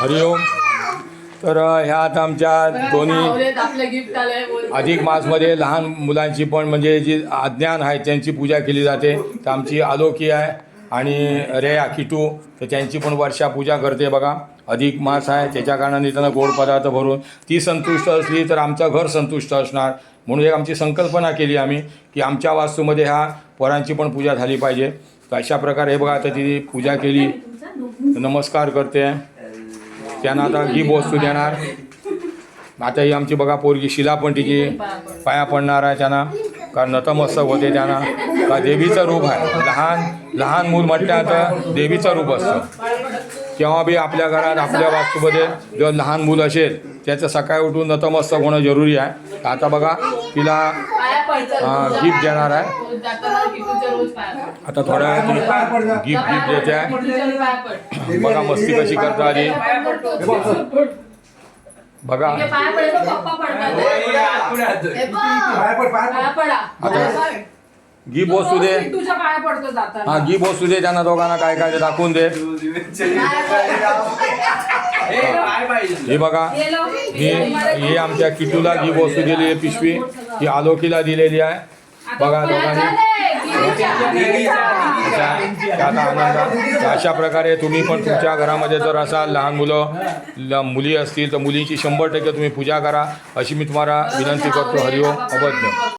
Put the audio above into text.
हरिओम. तर ह्या आता आमच्या दोन्ही अधिक मासमध्ये लहान मुलांची पण म्हणजे जी अज्ञान आहे त्यांची पूजा केली जाते. तर आमची आलोकी आहे आणि रेया किटू तर त्यांची पण वर्षा पूजा करते बघा. अधिक मास आहे त्याच्या कारणाने त्यांना गोड पदार्थ भरून ती संतुष्ट असली तर आमचं घर संतुष्ट असणार. म्हणून एक आमची संकल्पना केली आम्ही की आमच्या वास्तूमध्ये ह्या पोरांची पण पूजा झाली पाहिजे. तर अशा प्रकारे हे बघा आता ती पूजा केली. नमस्कार करते. त्यांना आता गी वस्तू देणार. आता ही आमची बघा पोरगी शिला पण तिची पाया पडणार आहे त्यांना. कारण नतमस्तक होते त्यांना. का देवीचं रूप आहे. लहान मूल म्हटलं तर देवीचं रूप असतं. केव्हा बी आपल्या घरात आपल्या वास्तूमध्ये जर लहान मूल असेल त्याचं सकाळी उठून नतमस्तक होणं जरुरी आहे. तर आता बघा तिला गिफ्ट देणार आहे. आता थोड्या वेळात गिफ्ट देते आहे. बघा मस्ती कशी करता आली बघा. आता गी बसू दे. हा गी बसू दे त्यांना दोघांना काय काय ते दाखवून दे. हे बघा ही आमच्या किटूला गी बसू दिली पिशवी. ही आलोकीला दिलेली आहे बघा दोघांनी. आता आनंद. अशा प्रकारे तुम्ही पण तुमच्या घरामध्ये जर असाल लहान मुली असतील तर मुलींची 100% तुम्ही पूजा करा अशी मी तुम्हाला विनंती करतो. हरिओम. अवध्य.